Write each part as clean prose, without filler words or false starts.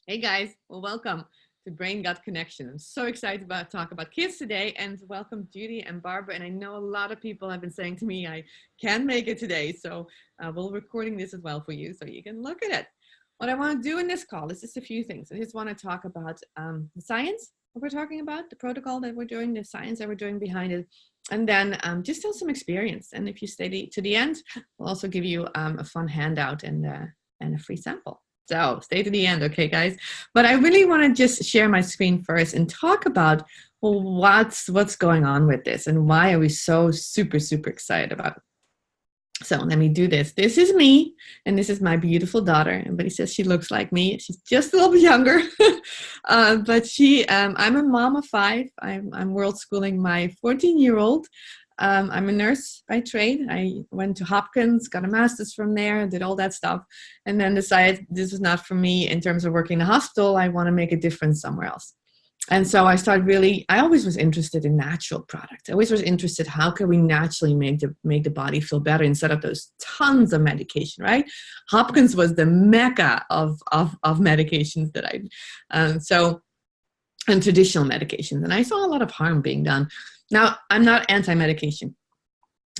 Hey guys, well, welcome to BrainGut Connection. I'm so excited about talk about kids today, and welcome Judy and Barbara. And I know a lot of people have been saying to me, I can't make it today, so we're recording this as well for you, so you can look at it. What I want to do in this call is just a few things. I just want to talk about the science that we're talking about, the protocol that we're doing, the science that we're doing behind it, and then just tell some experience. And if you stay to the end, we'll also give you a fun handout and a free sample. So stay to the end, okay, guys? But I really want to just share my screen first and talk about, well, what's going on with this and why are we so super excited about it. So let me do this. This is me, and this is my beautiful daughter. Everybody says she looks like me. She's just a little bit younger, but I'm a mom of five. I'm world schooling my 14-year-old. I'm a nurse by trade. I went to Hopkins, got a master's from there, did all that stuff, and then decided this is not for me in terms of working in a hospital. I want to make a difference somewhere else. And so I always was interested in natural products. I always was interested, how can we naturally make the body feel better instead of those tons of medication, right? Hopkins was the mecca of medications that and traditional medications. And I saw a lot of harm being done. Now, I'm not anti-medication,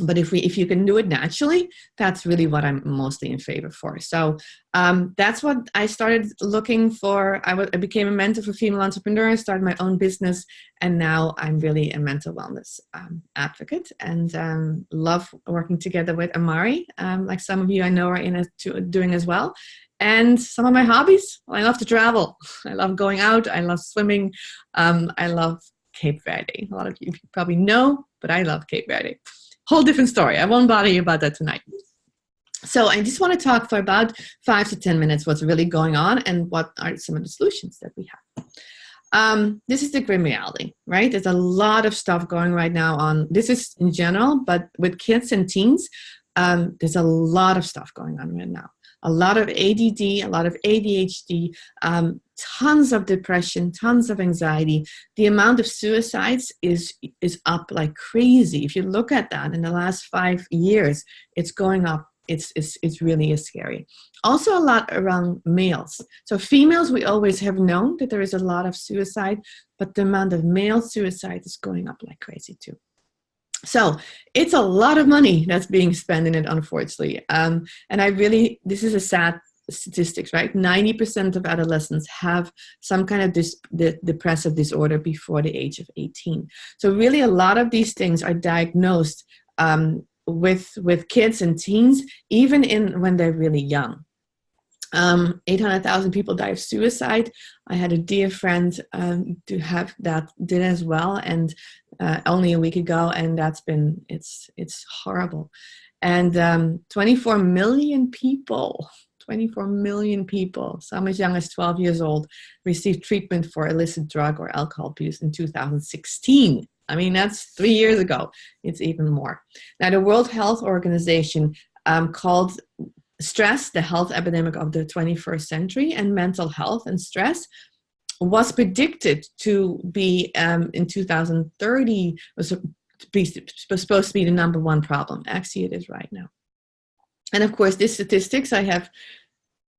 but if you can do it naturally, that's really what I'm mostly in favor for. So that's what I started looking for. I became a mentor for female entrepreneurs, started my own business, and now I'm really a mental wellness advocate and love working together with Amari, like some of you I know are doing as well. And some of my hobbies, well, I love to travel. I love going out. I love swimming. I love Cape Verde. A lot of you probably know, but I love Cape Verde. Whole different story. I won't bother you about that tonight. So I just want to talk for about 5 to 10 minutes what's really going on and what are some of the solutions that we have. This is the grim reality, right? There's a lot of stuff going right now on, this is in general, but with kids and teens, there's a lot of stuff going on right now. A lot of ADD, a lot of ADHD, tons of depression, tons of anxiety. The amount of suicides is up like crazy. If you look at that in the last 5 years, it's going up. It's really scary. Also a lot around males. So females, we always have known that there is a lot of suicide, but the amount of male suicide is going up like crazy too. So it's a lot of money that's being spent in it, unfortunately. And this is a sad statistics, right? 90% of adolescents have some kind of depressive disorder before the age of 18. So really a lot of these things are diagnosed with kids and teens, even when they're really young. 800,000 people die of suicide. I had a dear friend did as well, and only a week ago, and it's horrible. And 24 million people, some as young as 12 years old, received treatment for illicit drug or alcohol abuse in 2016. I mean, that's 3 years ago. It's even more. Now, the World Health Organization called stress the health epidemic of the 21st century, and mental health and stress was predicted to be in 2030 was supposed to be the number one problem. Actually, it is right now. And of course, these statistics, I have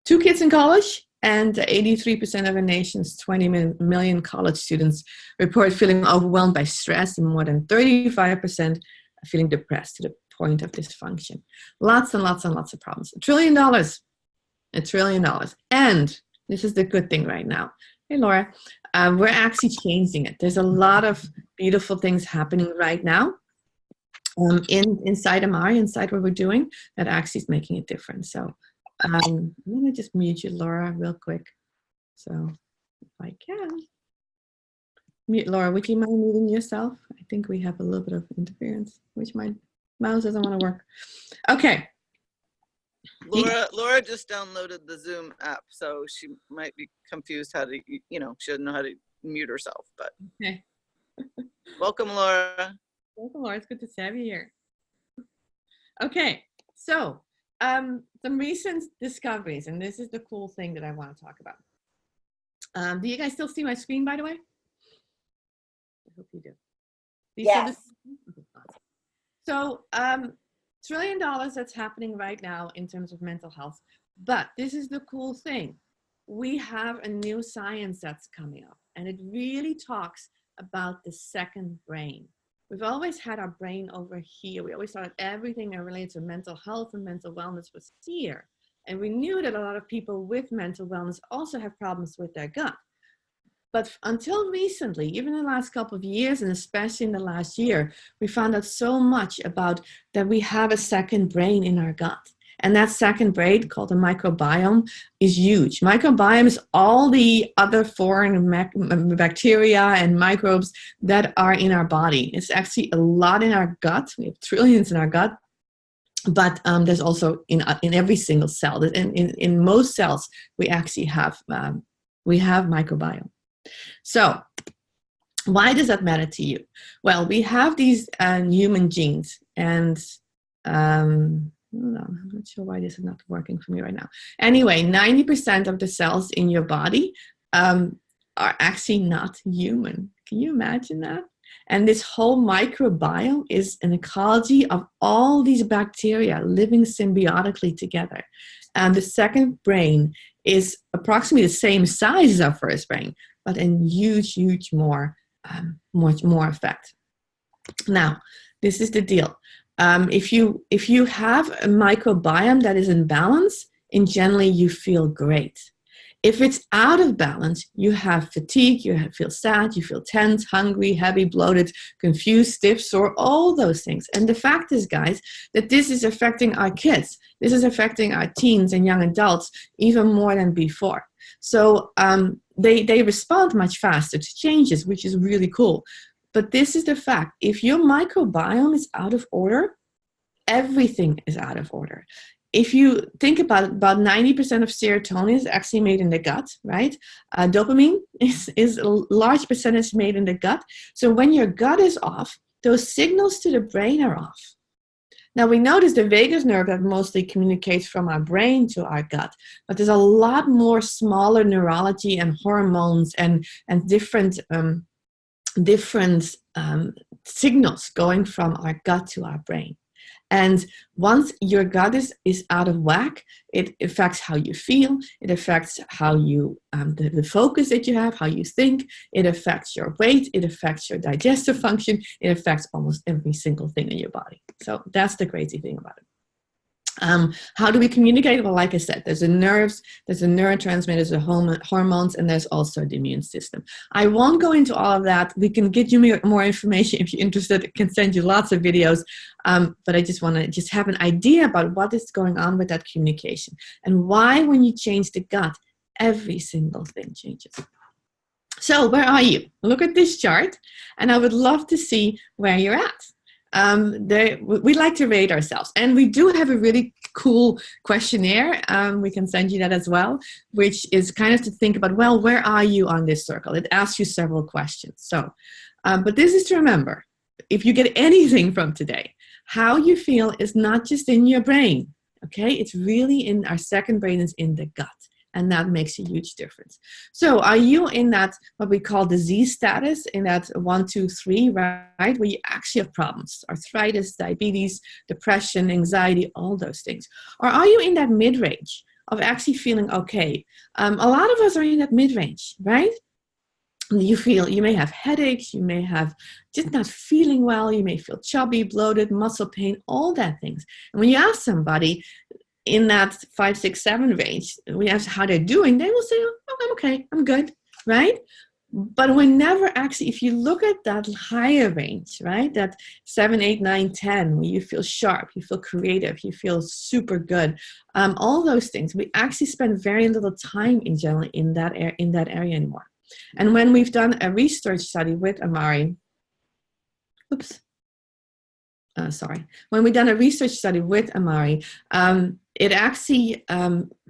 2 kids in college, and 83% of the nation's 20 million college students report feeling overwhelmed by stress, and more than 35% are feeling depressed to the point of dysfunction. Lots and lots and lots of problems. $1 trillion. $1 trillion. And this is the good thing right now. Hey, Laura. We're actually changing it. There's a lot of beautiful things happening right now inside Amari, inside what we're doing, that actually is making a difference. So I'm going to just mute you, Laura, real quick. So if I can. Mute, Laura, would you mind muting yourself? I think we have a little bit of interference, which my mouse doesn't want to work. Okay. Laura just downloaded the Zoom app, so she might be confused how to, she doesn't know how to mute herself, but. Okay. Welcome, Laura. Welcome, Laura. It's good to have you here. Okay. So some recent discoveries, and this is the cool thing that I want to talk about. Do you guys still see my screen, by the way? I hope you do. Yes. So, $1 trillion that's happening right now in terms of mental health. But this is the cool thing. we have a new science that's coming up, and it really talks about the second brain. We've always had our brain over here. We always thought that everything that relates to mental health and mental wellness was here. And we knew that a lot of people with mental wellness also have problems with their gut. But until recently, even in the last couple of years, and especially in the last year, we found out so much about that we have a second brain in our gut. And that second brain, called the microbiome, is huge. Microbiome is all the other foreign bacteria and microbes that are in our body. It's actually a lot in our gut. We have trillions in our gut. But there's also in every single cell. In most cells, we actually have microbiome. So why does that matter to you? Well, we have these human genes, and I'm not sure why this is not working for me right now. Anyway, 90% of the cells in your body are actually not human. Can you imagine that? And this whole microbiome is an ecology of all these bacteria living symbiotically together. And the second brain is approximately the same size as our first brain, but in huge more effect. Now, this is the deal. If you have a microbiome that is in balance, in generally you feel great. If it's out of balance, you have fatigue, you feel sad, you feel tense, hungry, heavy, bloated, confused, stiff, sore, all those things. And the fact is, guys, that this is affecting our kids. This is affecting our teens and young adults even more than before. So they respond much faster to changes, which is really cool. But this is the fact. If your microbiome is out of order, everything is out of order. If you think about 90% of serotonin is actually made in the gut, right? Dopamine is a large percentage made in the gut. So when your gut is off, those signals to the brain are off. Now we notice the vagus nerve that mostly communicates from our brain to our gut, but there's a lot more smaller neurology and hormones and different signals going from our gut to our brain. And once your gut is out of whack, it affects how you feel. It affects how you, the focus that you have, how you think. It affects your weight. It affects your digestive function. It affects almost every single thing in your body. So that's the crazy thing about it. How do we communicate? Well, like I said, there's the nerves, there's the neurotransmitters, the hormones, and there's also the immune system. I won't go into all of that. We can get you more information if you're interested. I can send you lots of videos. But I just want to have an idea about what is going on with that communication and why when you change the gut, every single thing changes. So where are you? Look at this chart, and I would love to see where you're at. We like to rate ourselves, and we do have a really cool questionnaire. We can send you that as well, which is kind of to think about, well, where are you on this circle? It asks you several questions. So, but this is to remember, if you get anything from today, how you feel is not just in your brain, okay? It's really in our second brain, is in the gut. And that makes a huge difference. So are you in that, what we call disease status, in that 1, 2, 3, right? Where you actually have problems, arthritis, diabetes, depression, anxiety, all those things. Or are you in that mid-range of actually feeling okay? A lot of us are in that mid-range, right? You may have headaches, you may have just not feeling well, you may feel chubby, bloated, muscle pain, all that things. And when you ask somebody in that 5, 6, 7 range, we ask how they're doing, they will say, oh, I'm okay, I'm good, right? But we never actually, if you look at that higher range, right, that 7, 8, 9, 10, where you feel sharp, you feel creative, you feel super good, all those things, we actually spend very little time in general in that area anymore. And when we've done a research study with Amari, when we've done a research study with Amari, it actually,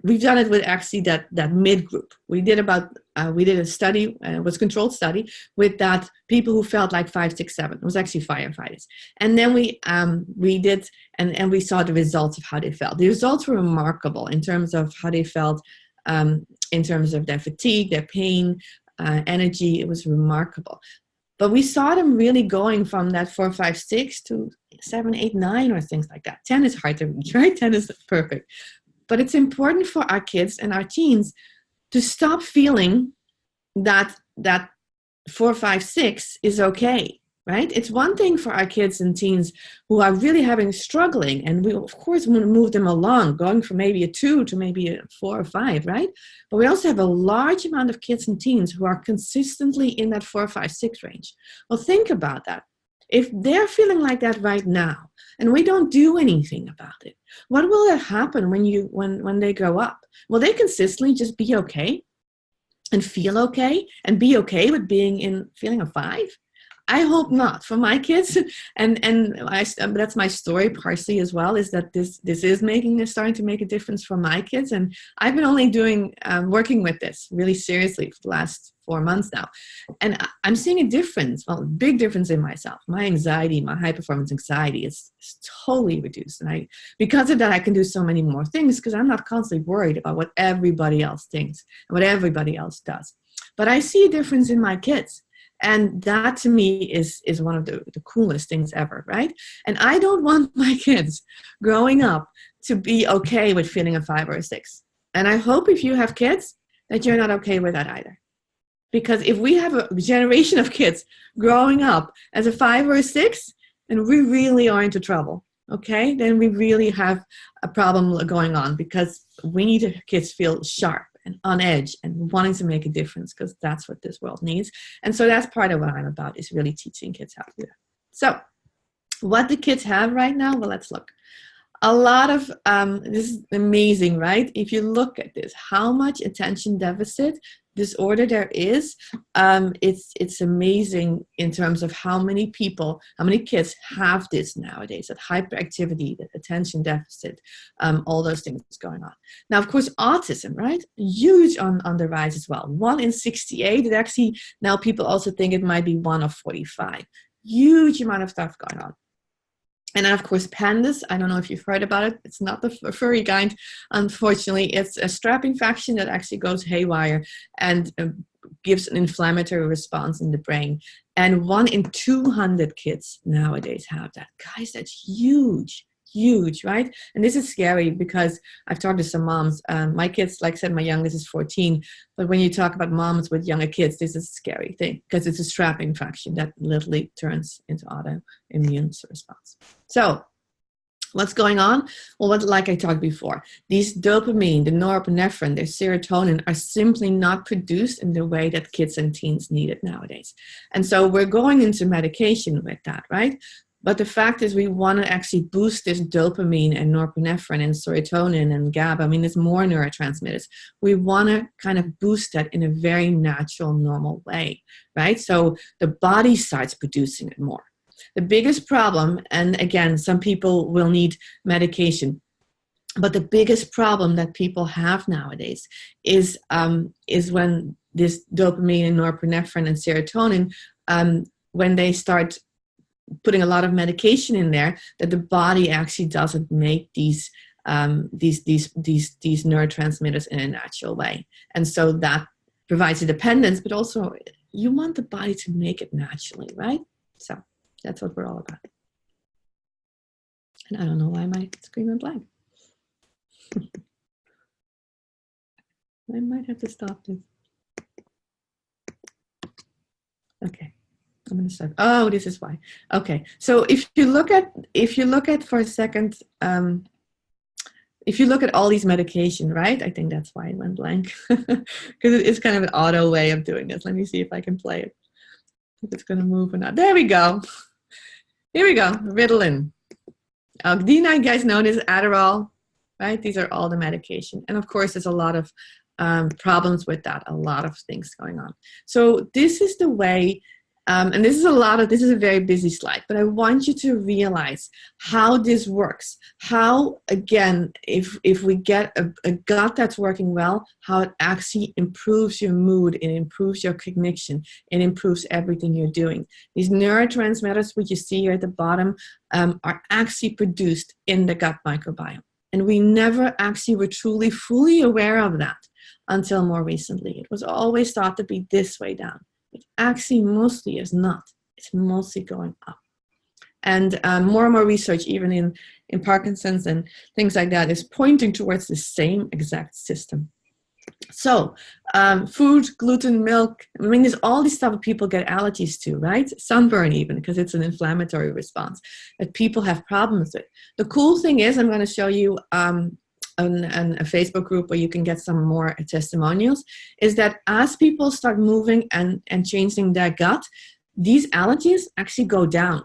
we've done it with actually that mid group. We did a study, it was a controlled study with that people who felt like 5, 6, 7. It was actually firefighters. And then we did, and we saw the results of how they felt. The results were remarkable in terms of how they felt, in terms of their fatigue, their pain, energy. It was remarkable. But we saw them really going from that 4, 5, 6 to 7, 8, 9 or things like that. 10 is hard to reach, right? 10 is perfect. But it's important for our kids and our teens to stop feeling that 4, 5, 6 is okay, right? It's one thing for our kids and teens who are really struggling, and we of course want to move them along, going from maybe a 2 to maybe a 4 or 5, right? But we also have a large amount of kids and teens who are consistently in that 4, 5, 6 range. Well, think about that. If they're feeling like that right now, and we don't do anything about it, what will happen when they grow up? Will they consistently just be okay and feel okay and be okay with feeling a 5? I hope not for my kids, and that's my story partially as well, is that this is starting to make a difference for my kids, and I've been only working with this really seriously for the last 4 months now, and I'm seeing a difference, a big difference in myself. My anxiety, my high performance anxiety is totally reduced, and because of that I can do so many more things because I'm not constantly worried about what everybody else thinks and what everybody else does. But I see a difference in my kids. And that to me is one of the coolest things ever, right? And I don't want my kids growing up to be okay with feeling a 5 or a 6. And I hope if you have kids that you're not okay with that either. Because if we have a generation of kids growing up as a 5 or a 6, then we really are into trouble, okay? Then we really have a problem going on, because we need kids to feel sharp and on edge and wanting to make a difference, because that's what this world needs. And so that's part of what I'm about, is really teaching kids how to do that. So what do kids have right now? Well, let's look. A lot of, this is amazing, right? If you look at this, how much attention deficit disorder there is, it's amazing in terms of how many kids have this nowadays, that hyperactivity, that attention deficit, all those things going on. Now, of course, autism, right? Huge on the rise as well. 1 in 68, it actually, now people also think it might be 1 of 45. Huge amount of stuff going on. And then, of course, pandas. I don't know if you've heard about it. It's not the furry kind, unfortunately. It's a strap infection that actually goes haywire and gives an inflammatory response in the brain. And 1 in 200 kids nowadays have that. Guys, that's huge. Huge, right? And this is scary because I've talked to some moms. My kids, like I said, my youngest is 14. But when you talk about moms with younger kids, this is a scary thing because it's a strap infection that literally turns into autoimmune response. So what's going on? Well, like I talked before, these dopamine, the norepinephrine, the serotonin are simply not produced in the way that kids and teens need it nowadays. And so we're going into medication with that, right? But the fact is we want to actually boost this dopamine and norepinephrine and serotonin and GABA. I mean, there's more neurotransmitters. We want to kind of boost that in a very natural, normal way, right? So the body starts producing it more. The biggest problem, and again, some people will need medication, but the biggest problem that people have nowadays is when this dopamine and norepinephrine and serotonin, when they start putting a lot of medication in there, that the body actually doesn't make these neurotransmitters in a natural way. And so that provides a dependence, but also you want the body to make it naturally, right? So that's what we're all about. And I don't know why my screen went blank. I might have to stop this. Okay. I'm going to start. Oh, this is why. Okay. So if you look at for a second, if you look at all these medication, right? I think that's why it went blank, because it's kind of an auto way of doing this. Let me see if I can play it. If it's going to move or not. There we go. Here we go. Ritalin. Do you guys know this? Adderall, right? These are all the medication. And of course, there's a lot of problems with that. A lot of things going on. So this is the way. And this is a very busy slide, but I want you to realize how this works. How, again, if we get a gut that's working well, how it actually improves your mood, it improves your cognition, it improves everything you're doing. These neurotransmitters, which you see here at the bottom, are actually produced in the gut microbiome. And we never actually were truly fully aware of that until more recently. It was always thought to be this way down. It actually mostly is not. It's mostly going up. And more and more research, even in Parkinson's and things like that, is pointing towards the same exact system. So, food, gluten, milk, I mean, there's all this stuff that people get allergies to, right? Sunburn even, because it's an inflammatory response that people have problems with. The cool thing is, I'm going to show you a Facebook group where you can get some more testimonials, is that as people start moving and changing their gut, these allergies actually go down.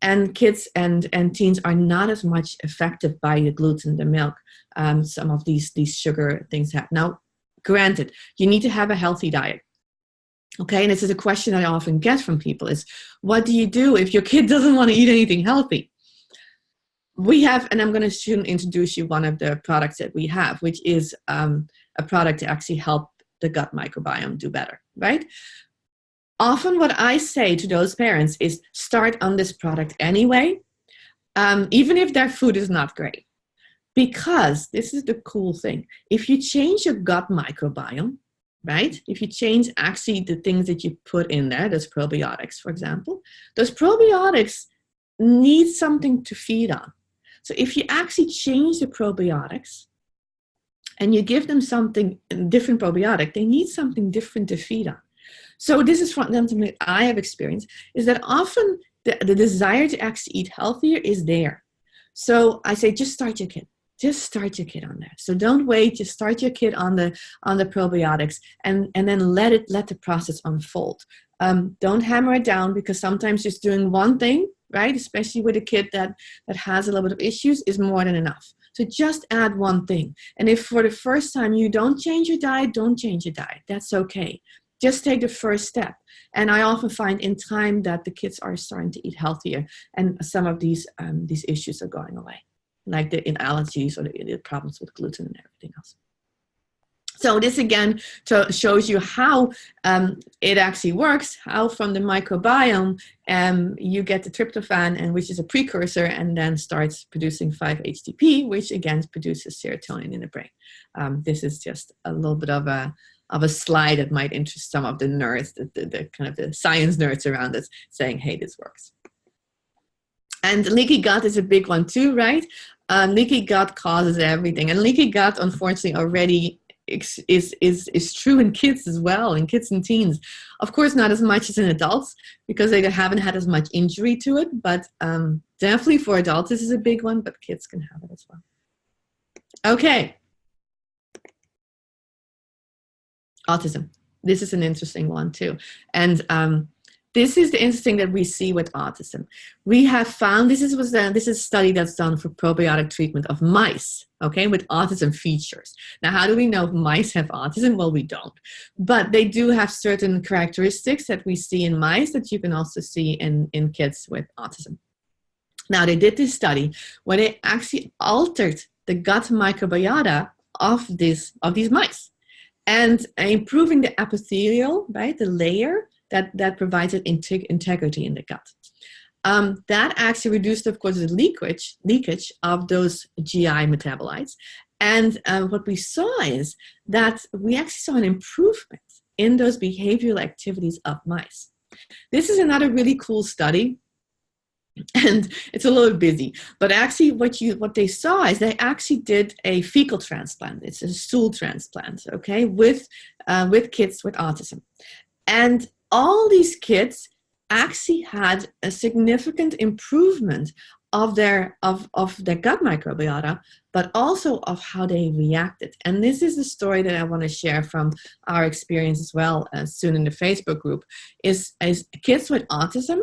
And kids and teens are not as much affected by the gluten, the milk, some of these sugar things happen. Now, granted, you need to have a healthy diet. Okay, and this is a question I often get from people is, what do you do if your kid doesn't want to eat anything healthy? We have, and I'm going to soon introduce you one of the products that we have, which is a product to actually help the gut microbiome do better, right? Often what I say to those parents is start on this product anyway, even if their food is not great. Because this is the cool thing. If you change your gut microbiome, right? If you change actually the things that you put in there, those probiotics, for example, those probiotics need something to feed on. So if you actually change the probiotics and you give them something, different probiotic, they need something different to feed on. So this is something that I have experienced, is that often the desire to actually eat healthier is there. So I say, just start your kid. Just start your kid on there. So don't wait. Just start your kid on the probiotics, and then let the process unfold. Don't hammer it down, because sometimes just doing one thing, right, especially with a kid that has a little bit of issues, is more than enough. So just add one thing. And if for the first time you don't change your diet, don't change your diet. That's okay. Just take the first step. And I often find in time that the kids are starting to eat healthier, and some of these issues are going away, like the allergies or the problems with gluten and everything else. So this again shows you how it actually works, how from the microbiome you get the tryptophan, and which is a precursor, and then starts producing 5-HTP, which again produces serotonin in the brain. This is just a little bit of a slide that might interest some of the nerds, the kind of the science nerds around us, saying, hey, this works. And leaky gut is a big one too, right? Leaky gut causes everything. And leaky gut, unfortunately, already is true in kids as well, in kids and teens. Of course, not as much as in adults, because they haven't had as much injury to it. But definitely for adults, this is a big one, but kids can have it as well. Okay. Autism. This is an interesting one too. And this is the interesting that we see with autism. We have found, this is a study that's done for probiotic treatment of mice, okay, with autism features. Now, how do we know if mice have autism? Well, we don't. But they do have certain characteristics that we see in mice that you can also see in kids with autism. Now, they did this study where they actually altered the gut microbiota of these mice, and improving the epithelial, right, the layer that provides integrity in the gut. That actually reduced, of course, the leakage of those GI metabolites. And what we saw is that we actually saw an improvement in those behavioral activities of mice. This is another really cool study. And it's a little busy, but actually what they saw is they actually did a fecal transplant. It's a stool transplant, okay, with kids with autism. And all these kids actually had a significant improvement of their gut microbiota, but also of how they reacted. And this is the story that I want to share from our experience as well, soon in the Facebook group, is kids with autism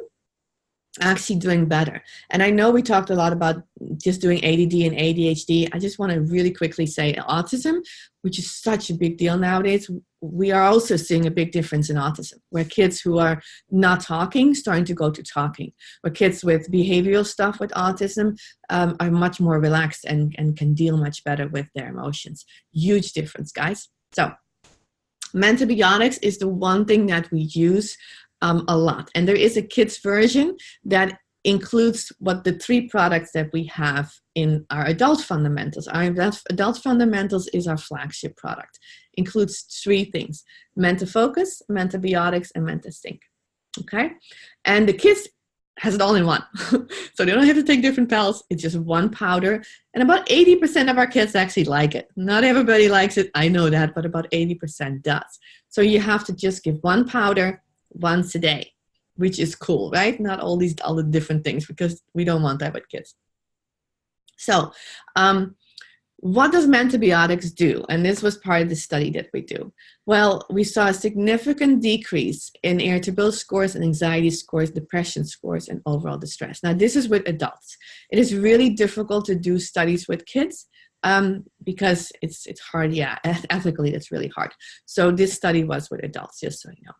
actually doing better. And I know we talked a lot about just doing ADD and ADHD. I just want to really quickly say autism, which is such a big deal nowadays, we are also seeing a big difference in autism, where kids who are not talking starting to go to talking, where kids with behavioral stuff with autism are much more relaxed and can deal much better with their emotions. Huge difference, guys. So Mentobiotics is the one thing that we use a lot. And there is a kids version that includes what the 3 products that we have in our adult fundamentals. Our adult fundamentals is our flagship product. Includes 3 things: Mentafocus, Mentabiotics, and Mentasync. Okay? And the kids has it all in one. So they don't have to take different pills. It's just one powder. And about 80% of our kids actually like it. Not everybody likes it. I know that, but about 80% does. So you have to just give one powder once a day, which is cool, right? Not all the different things, because we don't want that with kids. So, what does antibiotics do? And this was part of the study that we do. Well, we saw a significant decrease in irritability scores and anxiety scores, depression scores, and overall distress. Now, this is with adults. It is really difficult to do studies with kids because it's hard. Yeah, ethically, it's really hard. So this study was with adults, just so you know.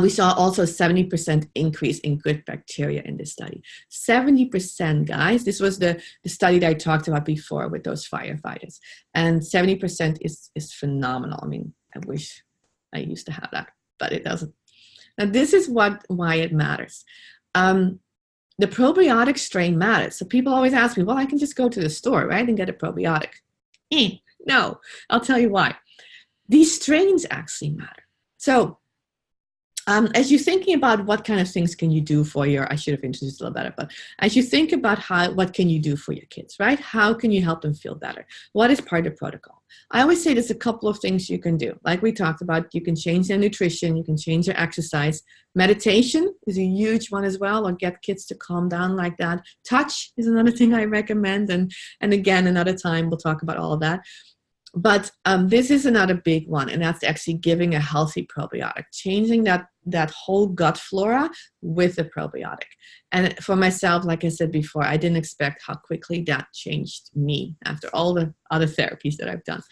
We saw also 70% increase in good bacteria in this study. 70%, guys. This was the study that I talked about before with those firefighters. And 70% is phenomenal. I mean, I wish I used to have that, but it doesn't. Now, this is why it matters. The probiotic strain matters. So people always ask me, well, I can just go to the store, right, and get a probiotic. No, I'll tell you why. These strains actually matter. So, as you're thinking about what kind of things can you do for I should have introduced a little better, but as you think about what can you do for your kids, right? How can you help them feel better? What is part of the protocol? I always say there's a couple of things you can do. Like we talked about, you can change their nutrition, you can change their exercise. Meditation is a huge one as well, or get kids to calm down like that. Touch is another thing I recommend, and again, another time we'll talk about all of that. But this is another big one, and that's actually giving a healthy probiotic, changing that whole gut flora with a probiotic. And for myself, like I said before, I didn't expect how quickly that changed me after all the other therapies that I've done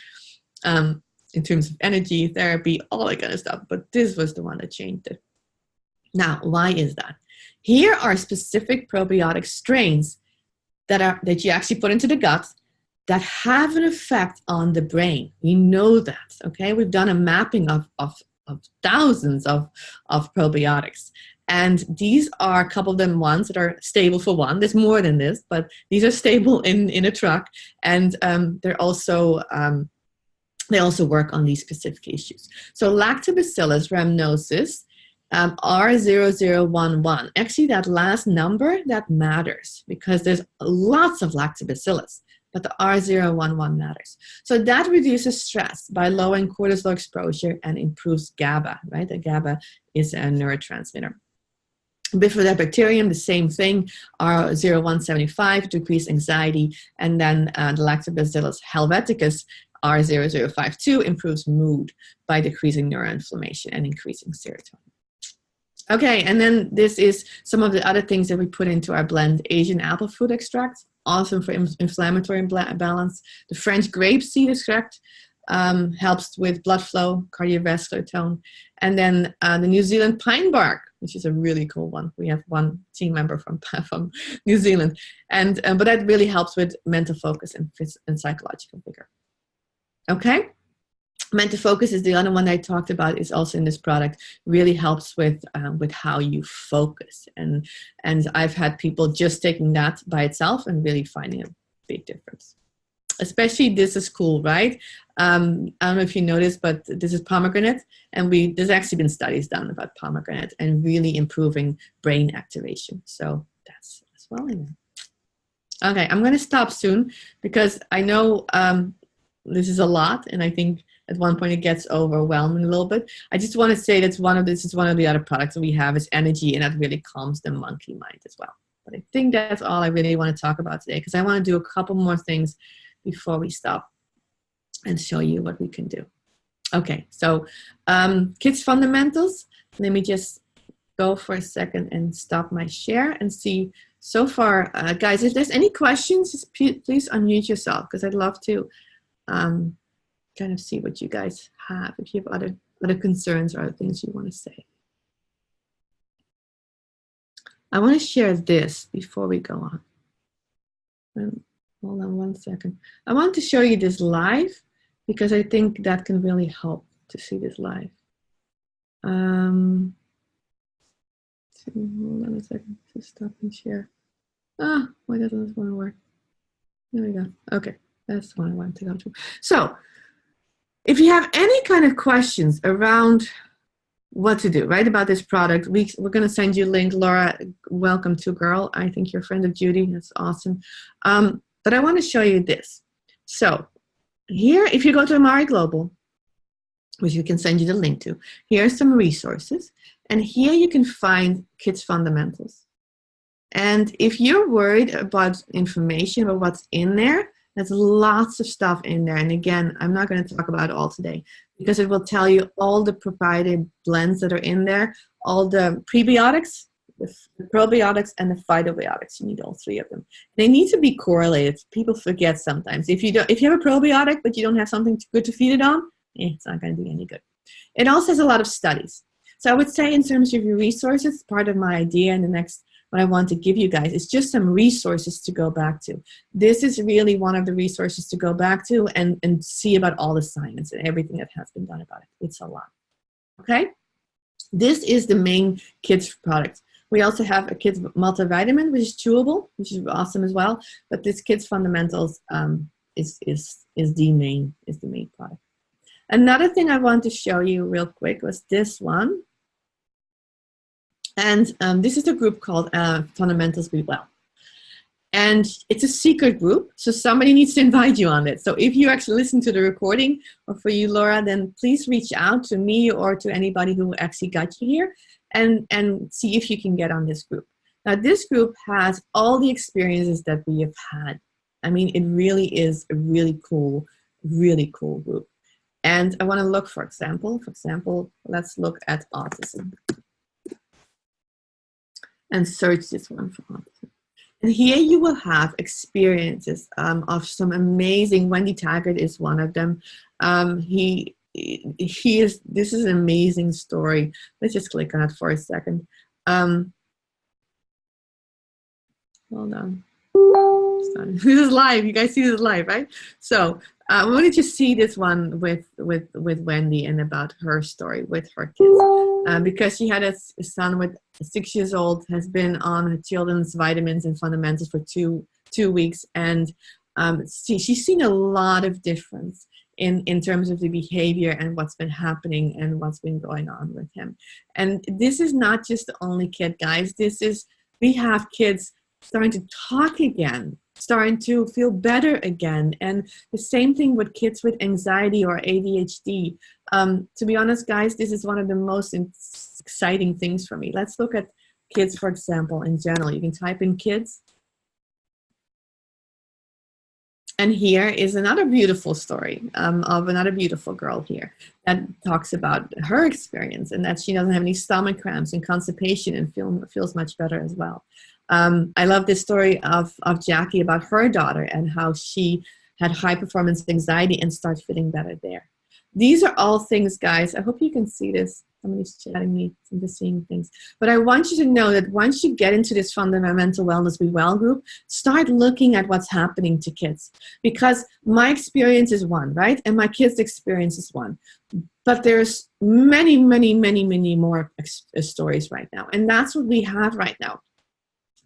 in terms of energy, therapy, all that kind of stuff. But this was the one that changed it. Now, why is that? Here are specific probiotic strains that you actually put into the gut that have an effect on the brain. We know that, okay? We've done a mapping of thousands of probiotics. And these are a couple of them ones that are stable for one. There's more than this, but these are stable in a truck. And they also work on these specific issues. So Lactobacillus rhamnosus, R0011. Actually, that last number, that matters because there's lots of lactobacillus. But the R011 matters. So that reduces stress by lowering cortisol exposure and improves GABA, right? The GABA is a neurotransmitter. Bifidobacterium, the same thing, R0175, decrease anxiety. And then the Lactobacillus helveticus, R0052, improves mood by decreasing neuroinflammation and increasing serotonin. Okay, and then this is some of the other things that we put into our blend. Asian apple fruit extract, awesome for inflammatory balance. The French grape seed extract helps with blood flow, cardiovascular tone. And then the New Zealand pine bark, which is a really cool one. We have one team member from New Zealand. And but that really helps with mental focus and psychological vigor. Okay? Mental focus is the other one I talked about, is also in this product. Really helps with how you focus, and I've had people just taking that by itself and really finding a big difference. Especially this is cool, right? I don't know if you noticed, but this is pomegranate, and there's actually been studies done about pomegranate and really improving brain activation. So that's as well in there. Okay, I'm going to stop soon because I know this is a lot, and I think at one point it gets overwhelming a little bit. I just want to say this is one of the other products that we have is energy, and that really calms the monkey mind as well. But I think that's all I really want to talk about today, because I want to do a couple more things before we stop and show you what we can do. Okay, so kids fundamentals. Let me just go for a second and stop my share and see. So far, guys, if there's any questions, just please unmute yourself, because I'd love to kind of see what you guys have, if you have other concerns or other things you want to say. I want to share this before we go on. Hold on one second. I want to show you this live because I think that can really help to see this live. Hold on a second. Just stop and share. Why doesn't this want to work? There we go. Okay, that's the one I wanted to go to. So, if you have any kind of questions around what to do, right, about this product. We're going to send you a link. Laura, welcome to Girl. I think you're a friend of Judy. That's awesome. But I want to show you this. So here, if you go to Amari Global, which we can send you the link to, here are some resources. And here you can find Kids Fundamentals. And if you're worried about information about what's in there, there's lots of stuff in there. And again, I'm not going to talk about it all today because it will tell you all the proprietary blends that are in there, all the prebiotics, the probiotics, and the phytobiotics. You need all three of them. They need to be correlated. People forget sometimes. If you have a probiotic but you don't have something good to feed it on, it's not going to be any good. It also has a lot of studies. So I would say in terms of your resources, part of my idea in the next, what I want to give you guys is just some resources to go back to. This is really one of the resources to go back to and see about all the science and everything that has been done about it. It's a lot. Okay? This is the main kids product. We also have a kids multivitamin, which is chewable, which is awesome as well. But this Kids Fundamentals is the main product. Another thing I want to show you real quick was this one. And this is a group called Fundamentals Be Well. And it's a secret group, so somebody needs to invite you on it. So if you actually listen to the recording, or for you, Laura, then please reach out to me or to anybody who actually got you here and see if you can get on this group. Now, this group has all the experiences that we have had. I mean, it really is a really cool group. And I want to look, for example, let's look at autism. And search this one for autism. And here you will have experiences of some amazing, Wendy Taggart is one of them. This is an amazing story. Let's just click on it for a second. Hold on. This is live. You guys see this live, right? So I wanted to see this one with Wendy and about her story with her kids. Because she had a son with 6 years old, has been on her children's vitamins and fundamentals for two weeks. And she's seen a lot of difference in terms of the behavior and what's been happening and what's been going on with him. And this is not just the only kid, guys. We have kids starting to talk again, starting to feel better again. And the same thing with kids with anxiety or ADHD. To be honest, guys, this is one of the most exciting things for me. Let's look at kids, for example, in general. You can type in kids. And here is another beautiful story of another beautiful girl here that talks about her experience and that she doesn't have any stomach cramps and constipation and feels much better as well. I love this story of Jackie about her daughter and how she had high performance anxiety and started feeling better there. These are all things, guys. I hope you can see this. Somebody's chatting me. I'm just seeing things. But I want you to know that once you get into this Fundamental Wellness Be Well group, start looking at what's happening to kids. Because my experience is one, right? And my kids' experience is one. But there's many, many, many, many more stories right now. And that's what we have right now.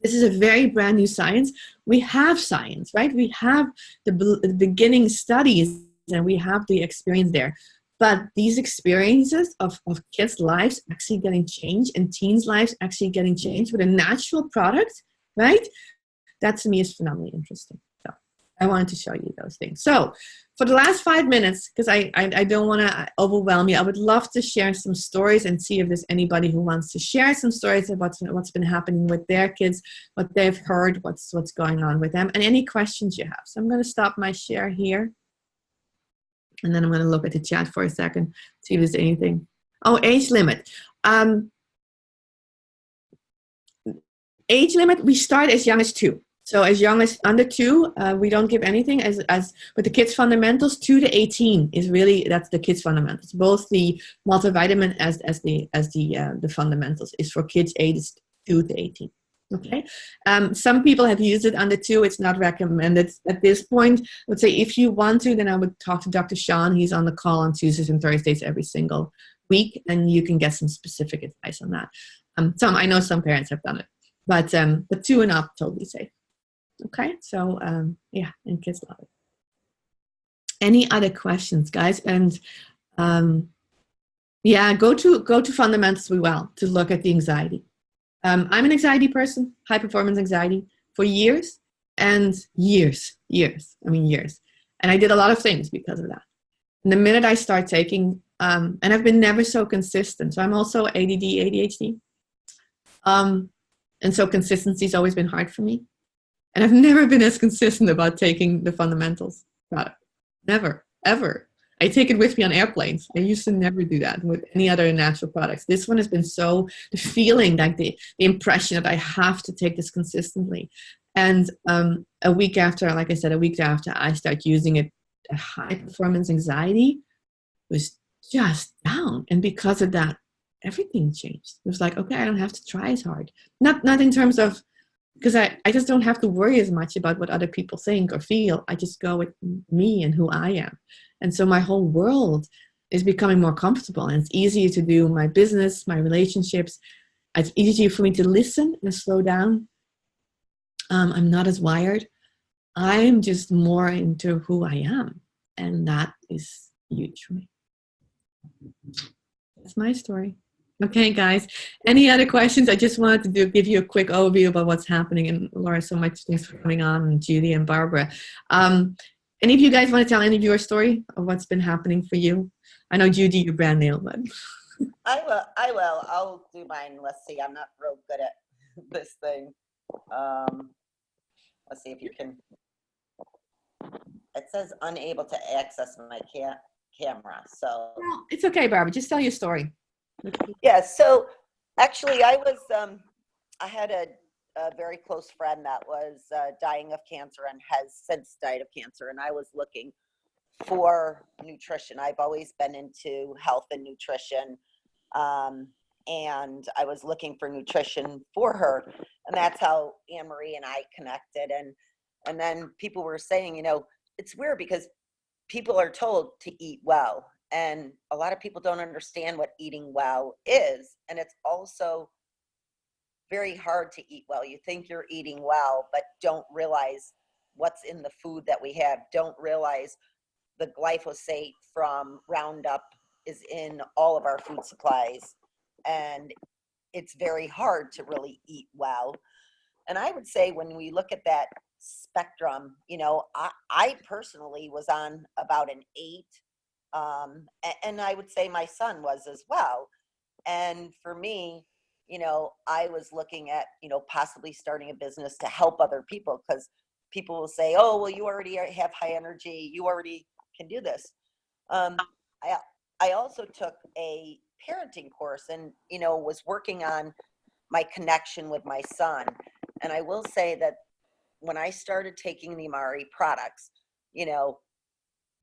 This is a very brand new science. We have science, right? We have the beginning studies and we have the experience there. But these experiences of kids' lives actually getting changed and teens' lives actually getting changed with a natural product, right? That to me is phenomenally interesting. So I wanted to show you those things. So for the last 5 minutes, because I don't want to overwhelm you, I would love to share some stories and see if there's anybody who wants to share some stories about what's been happening with their kids, what they've heard, what's going on with them, and any questions you have. So I'm going to stop my share here. And then I'm going to look at the chat for a second, see if there's anything. Oh, age limit. Age limit, we start as young as 2. So as young as under 2, we don't give anything. As with the Kids Fundamentals, 2 to 18 is really, that's the Kids Fundamentals. Both the multivitamin as the fundamentals is for kids ages 2 to 18. Okay. Some people have used it under 2. It's not recommended at this point. I would say if you want to, then I would talk to Dr. Sean. He's on the call on Tuesdays and Thursdays every single week, and you can get some specific advice on that. I know some parents have done it, but 2 and up, totally safe. Okay. So yeah, and kids love it. Any other questions, guys? And Yeah, go to fundamentals as well to look at the anxiety. I'm an anxiety person, high performance anxiety, for years and years. I mean, years. And I did a lot of things because of that. And the minute I start taking, and I've been never so consistent. So I'm also ADD, ADHD. Um, and so consistency has always been hard for me. And I've never been as consistent about taking the fundamentals product. Never, ever. I take it with me on airplanes. I used to never do that with any other natural products. This one has been so, the feeling, like the impression that I have to take this consistently. And a week after, like I said, a week after I start using it, a high performance anxiety was just down. And because of that, everything changed. It was like, okay, I don't have to try as hard. Not in terms of, because I just don't have to worry as much about what other people think or feel. I just go with me and who I am. And so my whole world is becoming more comfortable, and it's easier to do my business, my relationships. It's easier for me to listen and slow down. I'm not as wired. I'm just more into who I am. And that is huge for me. That's my story. Okay, guys. Any other questions? I just wanted to give you a quick overview about what's happening. And Laura, so much thanks for coming on, and Judy and Barbara. Any of you guys want to tell any of your story of what's been happening for you? I know Judy, you're brand new, but I will. I'll do mine. Let's see. I'm not real good at this thing. Let's see if you can. It says unable to access my camera. So well, it's okay, Barbara. Just tell your story. yeah. So actually, I had a very close friend that was dying of cancer and has since died of cancer, and I was looking for nutrition. I've always been into health and nutrition, and I was looking for nutrition for her, and that's how Anne Marie and I connected. And then people were saying, it's weird because people are told to eat well, and a lot of people don't understand what eating well is, and it's also very hard to eat well. You think you're eating well, but don't realize what's in the food that we have. Don't realize the glyphosate from Roundup is in all of our food supplies, and it's very hard to really eat well. And I would say when we look at that spectrum, I personally was on about an 8, and I would say my son was as well. And for me, I was looking at, possibly starting a business to help other people, because people will say, oh, well, you already have high energy. You already can do this. Um, I also took a parenting course and, was working on my connection with my son. And I will say that when I started taking the Amari products,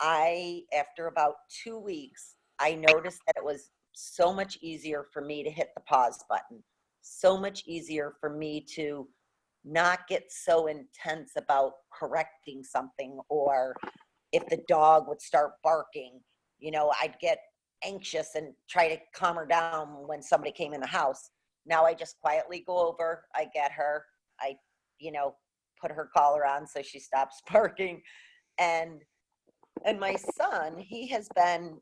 after about 2 weeks, I noticed that it was so much easier for me to hit the pause button, so much easier for me to not get so intense about correcting something, or if the dog would start barking, I'd get anxious and try to calm her down when somebody came in the house. Now I just quietly go over, I get her, I, put her collar on so she stops barking. And my son, he has been,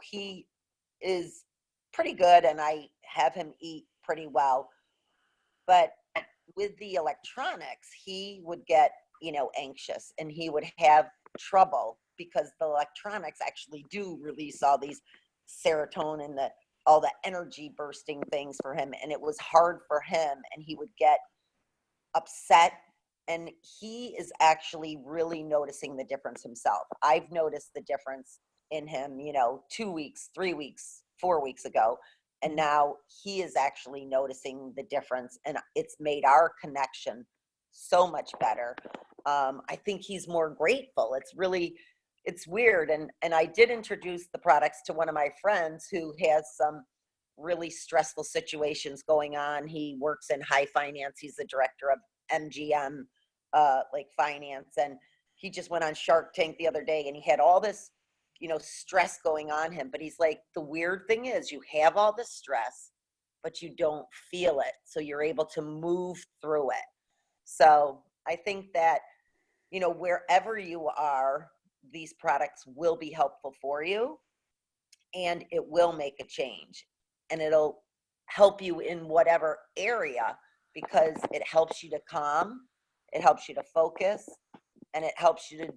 he is pretty good, and I have him eat pretty well. But with the electronics, he would get, anxious, and he would have trouble because the electronics actually do release all these serotonin, all the energy bursting things for him. And it was hard for him, and he would get upset. And he is actually really noticing the difference himself. I've noticed the difference in him, 2 weeks, 3 weeks, 4 weeks ago. And now he is actually noticing the difference, and it's made our connection so much better. I think he's more grateful. It's weird. And I did introduce the products to one of my friends who has some really stressful situations going on. He works in high finance. He's the director of MGM, like finance. And he just went on Shark Tank the other day, and he had all this, stress going on him. But he's like, the weird thing is you have all this stress, but you don't feel it. So you're able to move through it. So I think that, wherever you are, these products will be helpful for you. and it will make a change, and it'll help you in whatever area, because it helps you to calm, it helps you to focus, and it helps you to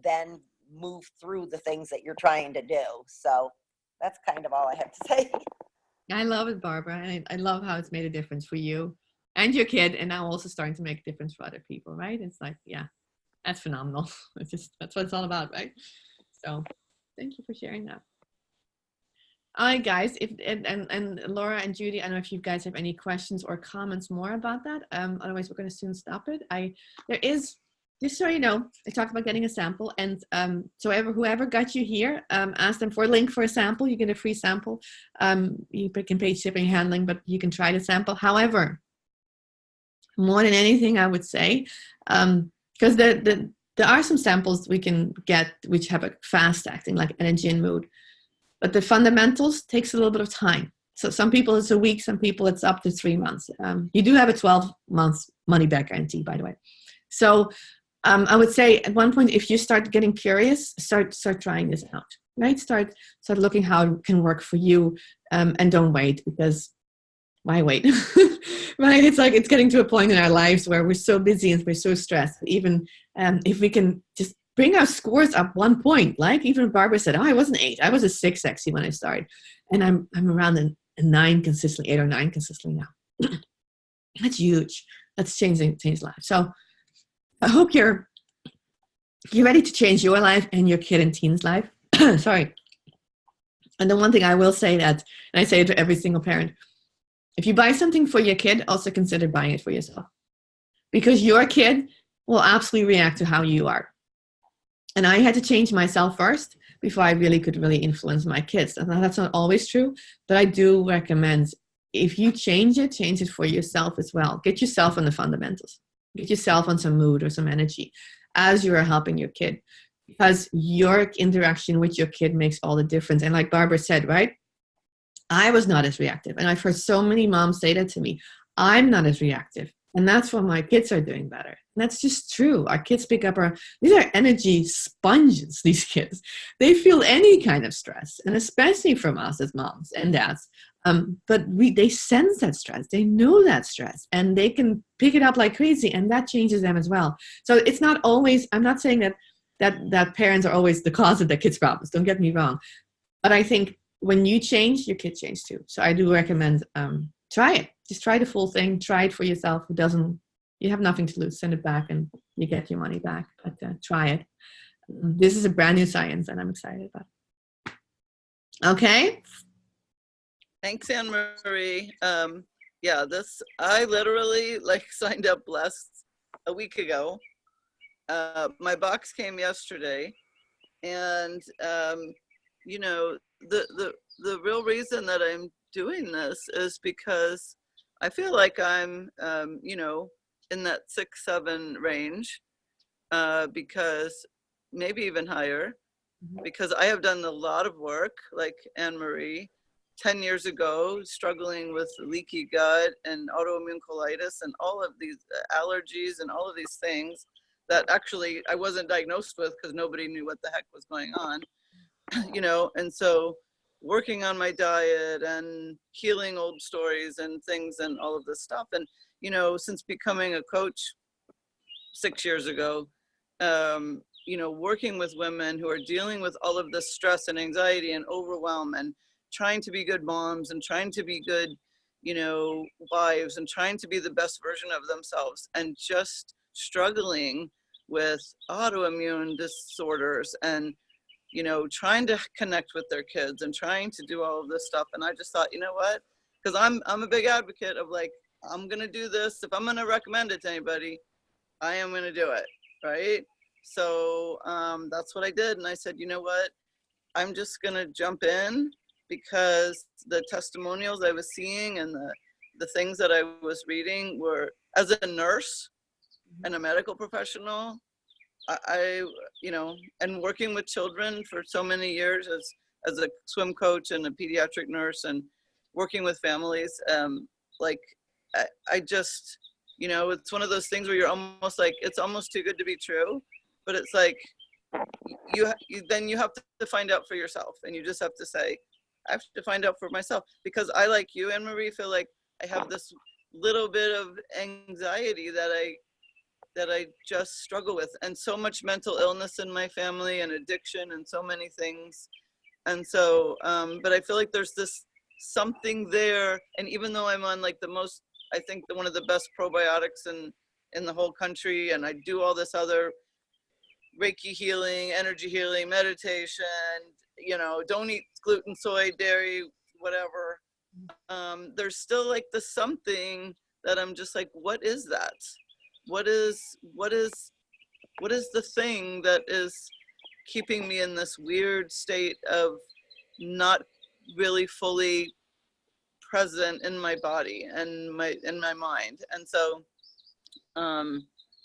then move through the things that you're trying to do. So that's kind of all I have to say. I love it, Barbara. And I love how it's made a difference for you and your kid, and now also starting to make a difference for other people, right? It's like, yeah, that's phenomenal. It's just, that's what it's all about, right? So thank you for sharing that. All right, guys, if and Laura and Judy, I don't know if you guys have any questions or comments more about that. Otherwise, we're going to soon stop it. There is, just so you know, I talked about getting a sample, and so whoever got you here, ask them for a link for a sample. You get a free sample. You can pay shipping and handling, but you can try the sample. However, more than anything, I would say, because there are some samples we can get which have a fast acting, like energy and mood. But the fundamentals takes a little bit of time. So some people it's a week, some people it's up to 3 months. You do have a 12 months money back guarantee, by the way. So I would say at one point, if you start getting curious, start trying this out, right? Start looking how it can work for you, and don't wait, because why wait? Right? It's like it's getting to a point in our lives where we're so busy and we're so stressed. Even if we can just bring our scores up 1 point, like even Barbara said, oh, I wasn't 8, I was a 6 actually when I started, and I'm around a 9 consistently, 8 or 9 consistently now. That's huge. That's changed lives. So I hope you're ready to change your life and your kid and teen's life. Sorry. And the one thing I will say that, and I say it to every single parent, if you buy something for your kid, also consider buying it for yourself, because your kid will absolutely react to how you are. And I had to change myself first before I could influence my kids. And that's not always true, but I do recommend, if you change it for yourself as well. Get yourself on the fundamentals. Get yourself on some mood or some energy as you are helping your kid, because your interaction with your kid makes all the difference. And like Barbara said, right? I was not as reactive. And I've heard so many moms say that to me. I'm not as reactive. And that's why my kids are doing better. And that's just true. Our kids pick up these are energy sponges, these kids. They feel any kind of stress, and especially from us as moms and dads. But they sense that stress. They know that stress, and they can pick it up like crazy, and that changes them as well. So it's not always, I'm not saying that parents are always the cause of their kids' problems. Don't get me wrong. But I think when you change, your kids change too. So I do recommend try it. Just try the full thing. Try it for yourself. You have nothing to lose. Send it back and you get your money back. But try it. This is a brand new science, and I'm excited about it. Okay. Thanks, Anne Marie. Yeah, I literally signed up a week ago. My box came yesterday, and the real reason that I'm doing this is because I feel like I'm, in that 6-7 range, because maybe even higher, because I have done a lot of work, like Anne Marie, 10 years ago, struggling with leaky gut and autoimmune colitis and all of these allergies and all of these things that actually I wasn't diagnosed with because nobody knew what the heck was going on, and so working on my diet and healing old stories and things and all of this stuff. And, since becoming a coach 6 years ago, working with women who are dealing with all of this stress and anxiety and overwhelm and trying to be good moms and trying to be good, wives and trying to be the best version of themselves and just struggling with autoimmune disorders and, trying to connect with their kids and trying to do all of this stuff. And I just thought, you know what? Because I'm a big advocate of I'm going to do this. If I'm going to recommend it to anybody, I am going to do it. Right. So that's what I did. And I said, you know what? I'm just going to jump in because the testimonials I was seeing and the things that I was reading were, as a nurse and a medical professional, I and working with children for so many years as a swim coach and a pediatric nurse and working with families, I just, it's one of those things where you're almost it's almost too good to be true, but it's you have to find out for yourself, and you just have to say, I have to find out for myself, because I, like you, Anne Marie, feel like I have this little bit of anxiety that I just struggle with, and so much mental illness in my family and addiction and so many things. And so, but I feel like there's this something there. And even though I'm on like the most, I think one of the best probiotics in the whole country, and I do all this other Reiki healing, energy healing, meditation, you know, don't eat gluten, soy, dairy, whatever. There's still like the something that I'm just like, what is that? What is the thing that is keeping me in this weird state of not really fully present in my body and in my mind? And so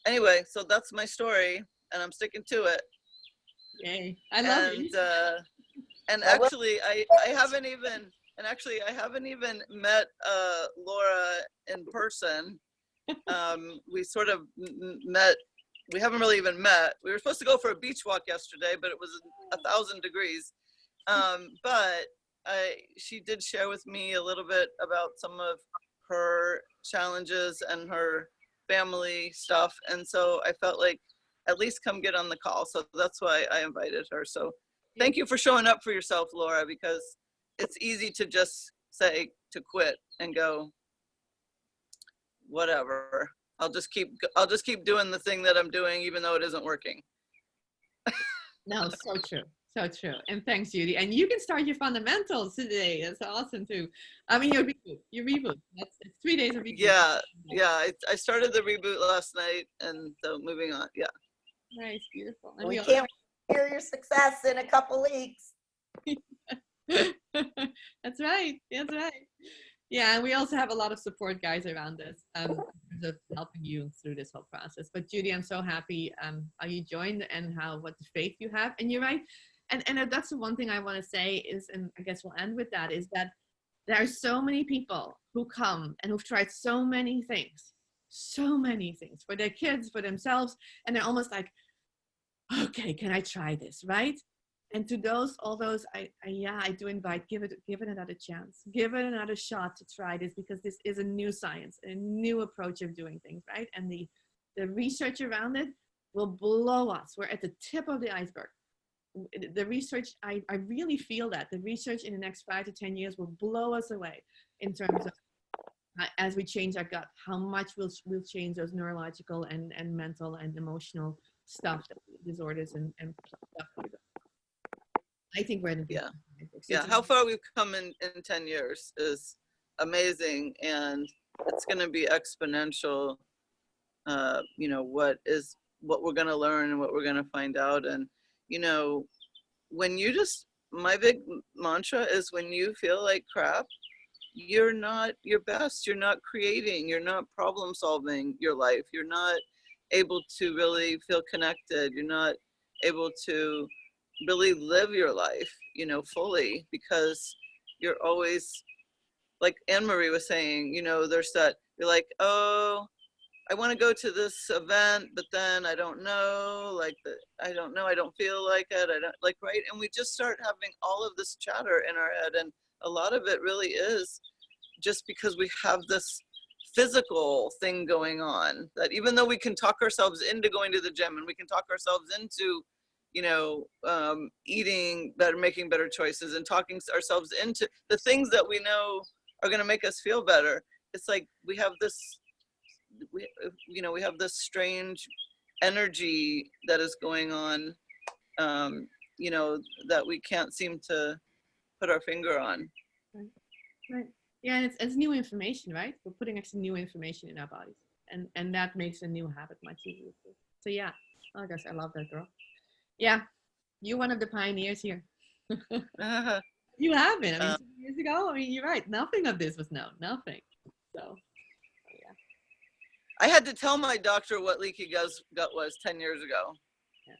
anyway, so that's my story, and I'm sticking to it. Yay. I love it. And actually I haven't even met Laura in person. We sort of met, we haven't really even met. We were supposed to go for a beach walk yesterday, but it was 1,000 degrees. But she did share with me a little bit about some of her challenges and her family stuff. And so I felt like at least come get on the call. So that's why I invited her. So thank you for showing up for yourself, Laura, because it's easy to just say to quit and go, whatever. I'll just keep doing the thing that I'm doing, even though it isn't working. No, so true. So true. And thanks, Judy. And you can start your fundamentals today. That's awesome too. I mean, your reboot. It's 3 days of reboot. Yeah. I started the reboot last night, and so moving on. Yeah. Nice, beautiful. And we can't hear your success in a couple weeks. That's right. That's right. Yeah, and we also have a lot of support guys around us in terms of helping you through this whole process. But Judy, I'm so happy how you joined and what the faith you have. And you're right. And that's the one thing I want to say is, and I guess we'll end with that, is that there are so many people who come and who've tried so many things for their kids, for themselves, and they're almost like, okay, can I try this, right? And to all those, I do invite, give it another chance, give it another shot to try this, because this is a new science, a new approach of doing things, right? And the research around it will blow us. We're at the tip of the iceberg. The research, I really feel that the research in the next 5 to 10 years will blow us away in terms of as we change our gut, how much we'll change those neurological and mental and emotional stuff, disorders and stuff. I think we're in the yeah. How far we've come in 10 years is amazing, and it's going to be exponential. You know, what we're going to learn and what we're going to find out. And you know, my big mantra is, when you feel like crap, you're not your best. You're not creating. You're not problem solving your life. You're not able to really feel connected. You're not able to really live your life, you know, fully, because you're always, like Anne Marie was saying, you know, there's that, you're like, oh, I want to go to this event, but then I don't know, I don't feel like it, I don't like, right? And we just start having all of this chatter in our head, and a lot of it really is just because we have this physical thing going on, that even though we can talk ourselves into going to the gym, and we can talk ourselves into, you know, eating better, making better choices, and talking ourselves into the things that we know are going to make us feel better. It's like we have this strange energy that is going on, you know, that we can't seem to put our finger on. Right. Yeah, and it's new information, right? We're putting actually new information in our bodies, and that makes a new habit much easier. So yeah, oh gosh, I love that, girl. Yeah, you're one of the pioneers here. You have been. I mean, 2 years ago, I mean, you're right. Nothing of this was known. Nothing. So, yeah. I had to tell my doctor what leaky gut was 10 years ago. Yeah.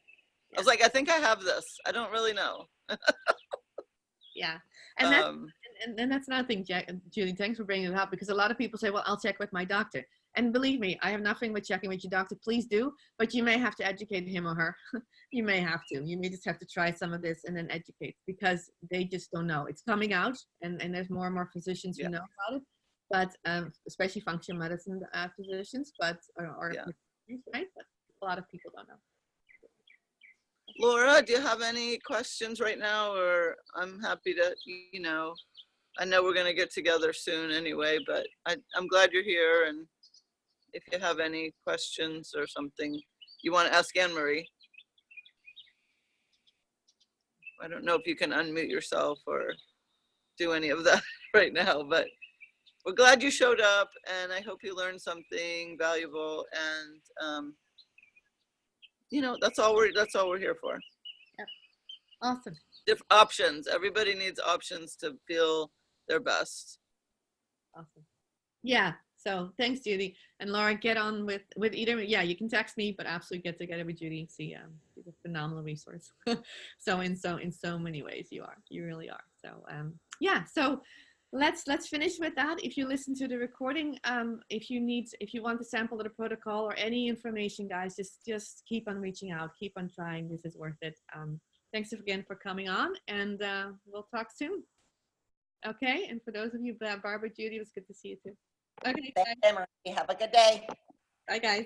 I was like, I think I have this. I don't really know. Yeah. And that's, and that's another thing, Julie, thanks for bringing it up, because a lot of people say, well, I'll check with my doctor. And believe me, I have nothing with checking with your doctor. Please do, but you may have to educate him or her. You may have to. You may just have to try some of this and then educate, because they just don't know. It's coming out, and there's more and more physicians who know about it, but especially functional medicine physicians, but right? But a lot of people don't know. Laura, do you have any questions right now? Or I'm happy to, you know, I know we're going to get together soon anyway, but I'm glad you're here. And if you have any questions or something you want to ask Anne-Marie, I don't know if you can unmute yourself or do any of that right now, but we're glad you showed up, and I hope you learned something valuable. And you know, that's all we're here for. Yep. Awesome. Options. Everybody needs options to feel their best. Awesome. Yeah. So thanks, Judy. And Laura, get on with either. Yeah, you can text me, but absolutely get together with Judy. She's a phenomenal resource. So in so many ways, you really are. So yeah. So let's finish with that. If you listen to the recording, if you want to sample of the protocol or any information, guys, just keep on reaching out, keep on trying. This is worth it. Thanks again for coming on, and we'll talk soon. Okay. And for those of you, Barbara, Judy, it was good to see you too. Okay. Thanks, Emery. Have a good day. Bye, guys.